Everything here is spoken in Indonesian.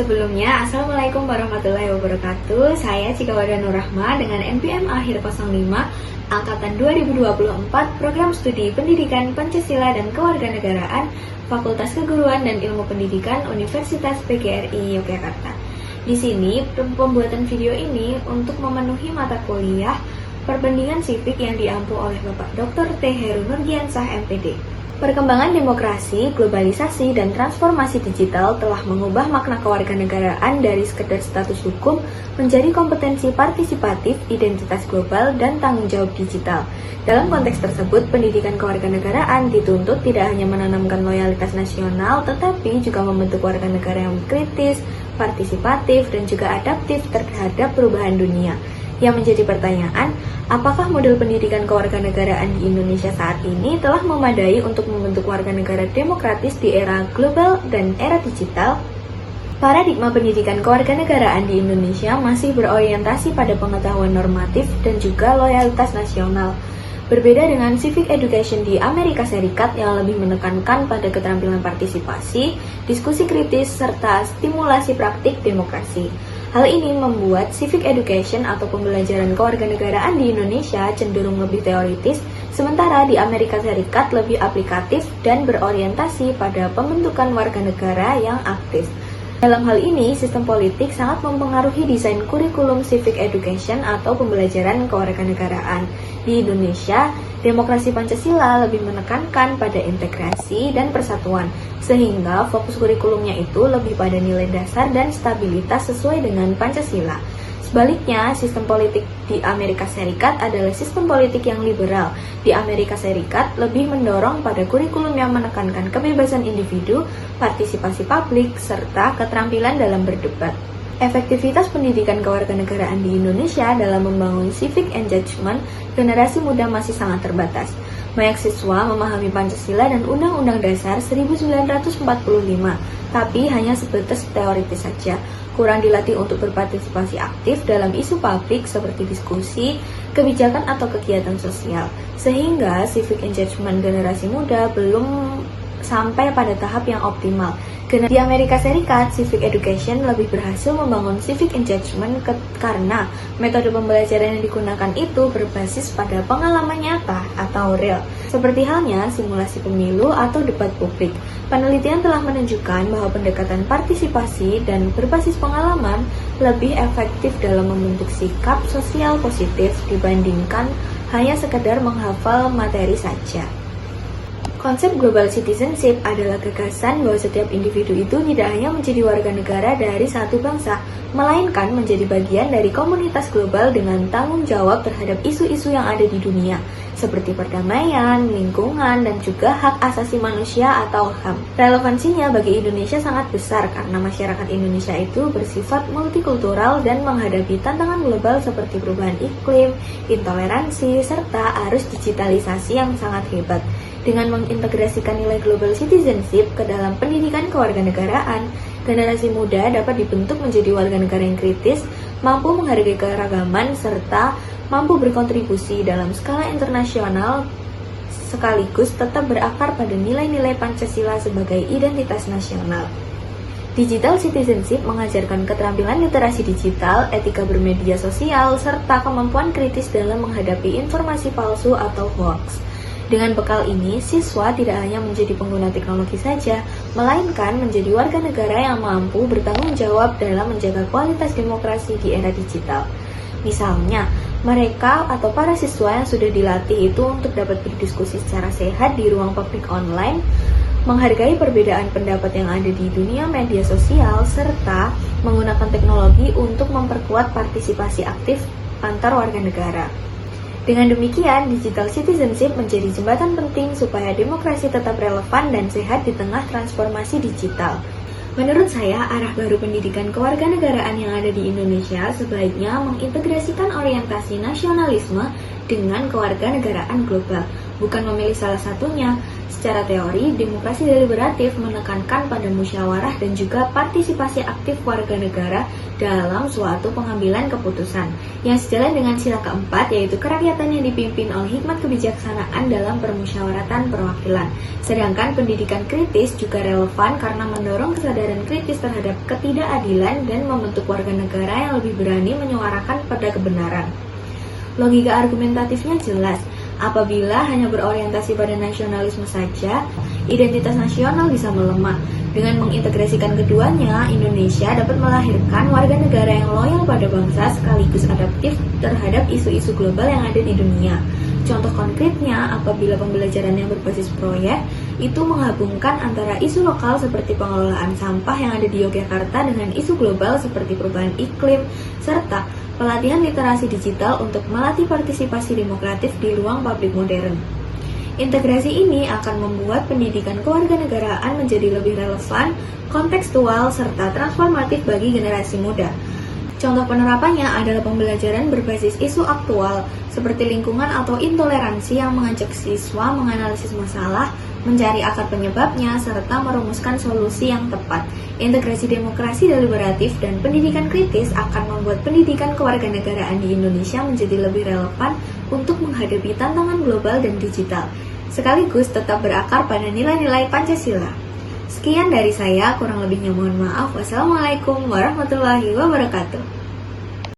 Sebelumnya, Assalamualaikum warahmatullahi wabarakatuh. Saya Cikawada Nurrahma dengan NPM akhir 05 Angkatan 2024 Program Studi Pendidikan Pancasila dan Kewarganegaraan Fakultas Keguruan dan Ilmu Pendidikan Universitas PGRI Yogyakarta. Di sini, pembuatan video ini untuk memenuhi mata kuliah Perbandingan Sivik yang diampu oleh Bapak Dr. T. Heru Nurgiansah MPD. Perkembangan demokrasi, globalisasi, dan transformasi digital telah mengubah makna kewarganegaraan dari sekedar status hukum menjadi kompetensi partisipatif, identitas global, dan tanggung jawab digital. Dalam konteks tersebut, pendidikan kewarganegaraan dituntut tidak hanya menanamkan loyalitas nasional, tetapi juga membentuk warga negara yang kritis, partisipatif, dan juga adaptif terhadap perubahan dunia. Yang menjadi pertanyaan, apakah model pendidikan kewarganegaraan di Indonesia saat ini telah memadai untuk membentuk warga negara demokratis di era global dan era digital? Paradigma pendidikan kewarganegaraan di Indonesia masih berorientasi pada pengetahuan normatif dan juga loyalitas nasional. Berbeda dengan civic education di Amerika Serikat yang lebih menekankan pada keterampilan partisipasi, diskusi kritis, serta stimulasi praktik demokrasi. Hal ini membuat civic education atau pembelajaran kewarganegaraan di Indonesia cenderung lebih teoritis, sementara di Amerika Serikat lebih aplikatif dan berorientasi pada pembentukan warga negara yang aktif. Dalam hal ini, sistem politik sangat mempengaruhi desain kurikulum civic education atau pembelajaran kewarganegaraan. Di Indonesia, demokrasi Pancasila lebih menekankan pada integrasi dan persatuan, sehingga fokus kurikulumnya itu lebih pada nilai dasar dan stabilitas sesuai dengan Pancasila. Sebaliknya, sistem politik di Amerika Serikat adalah sistem politik yang liberal. Di Amerika Serikat lebih mendorong pada kurikulum yang menekankan kebebasan individu, partisipasi publik, serta keterampilan dalam berdebat. Efektivitas pendidikan kewarganegaraan di Indonesia dalam membangun civic engagement generasi muda masih sangat terbatas. Banyak siswa memahami Pancasila dan Undang-Undang Dasar 1945, tapi hanya sebatas teoritis saja. Kurang dilatih untuk berpartisipasi aktif dalam isu publik seperti diskusi, kebijakan atau kegiatan sosial. Sehingga civic engagement generasi muda belum sampai pada tahap yang optimal. Di Amerika Serikat, civic education lebih berhasil membangun civic engagement karena metode pembelajaran yang digunakan itu berbasis pada pengalaman nyata atau real, seperti halnya simulasi pemilu atau debat publik. Penelitian telah menunjukkan bahwa pendekatan partisipasi dan berbasis pengalaman lebih efektif dalam membentuk sikap sosial positif dibandingkan hanya sekedar menghafal materi saja. Konsep global citizenship adalah gagasan bahwa setiap individu itu tidak hanya menjadi warga negara dari satu bangsa, melainkan menjadi bagian dari komunitas global dengan tanggung jawab terhadap isu-isu yang ada di dunia, seperti perdamaian, lingkungan, dan juga hak asasi manusia atau HAM. Relevansinya bagi Indonesia sangat besar karena masyarakat Indonesia itu bersifat multikultural dan menghadapi tantangan global seperti perubahan iklim, intoleransi, serta arus digitalisasi yang sangat hebat. Dengan mengintegrasikan nilai global citizenship ke dalam pendidikan kewarganegaraan, generasi muda dapat dibentuk menjadi warga negara yang kritis, mampu menghargai keragaman, serta mampu berkontribusi dalam skala internasional sekaligus tetap berakar pada nilai-nilai Pancasila sebagai identitas nasional. Digital citizenship mengajarkan keterampilan literasi digital, etika bermedia sosial, serta kemampuan kritis dalam menghadapi informasi palsu atau hoax. Dengan bekal ini, siswa tidak hanya menjadi pengguna teknologi saja, melainkan menjadi warga negara yang mampu bertanggung jawab dalam menjaga kualitas demokrasi di era digital. Misalnya, mereka atau para siswa yang sudah dilatih itu untuk dapat berdiskusi secara sehat di ruang publik online, menghargai perbedaan pendapat yang ada di dunia media sosial, serta menggunakan teknologi untuk memperkuat partisipasi aktif antar warga negara. Dengan demikian, digital citizenship menjadi jembatan penting supaya demokrasi tetap relevan dan sehat di tengah transformasi digital. Menurut saya, arah baru pendidikan kewarganegaraan yang ada di Indonesia sebaiknya mengintegrasikan orientasi nasionalisme dengan kewarganegaraan global. bukan memilih salah satunya. Secara teori, demokrasi deliberatif menekankan pada musyawarah dan juga partisipasi aktif warga negara dalam suatu pengambilan keputusan, yang sejalan dengan sila keempat, yaitu kerakyatan yang dipimpin oleh hikmat kebijaksanaan dalam permusyawaratan perwakilan. Sedangkan pendidikan kritis juga relevan karena mendorong kesadaran kritis terhadap ketidakadilan dan membentuk warga negara yang lebih berani menyuarakan pada kebenaran. Logika argumentatifnya jelas. Apabila hanya berorientasi pada nasionalisme saja, identitas nasional bisa melemah. Dengan mengintegrasikan keduanya, Indonesia dapat melahirkan warga negara yang loyal pada bangsa sekaligus adaptif terhadap isu-isu global yang ada di dunia. Contoh konkretnya, apabila pembelajaran yang berbasis proyek itu menggabungkan antara isu lokal seperti pengelolaan sampah yang ada di Yogyakarta dengan isu global seperti perubahan iklim, serta pelatihan literasi digital untuk melatih partisipasi demokratif di ruang publik modern. Integrasi ini akan membuat pendidikan kewarganegaraan menjadi lebih relevan, kontekstual, serta transformatif bagi generasi muda. Contoh penerapannya adalah pembelajaran berbasis isu aktual, seperti lingkungan atau intoleransi yang mengajak siswa menganalisis masalah, mencari akar penyebabnya, serta merumuskan solusi yang tepat. Integrasi demokrasi deliberatif dan pendidikan kritis akan membuat pendidikan kewarganegaraan di Indonesia menjadi lebih relevan untuk menghadapi tantangan global dan digital, sekaligus tetap berakar pada nilai-nilai Pancasila. Sekian dari saya, kurang lebihnya mohon maaf. Wassalamualaikum warahmatullahi wabarakatuh.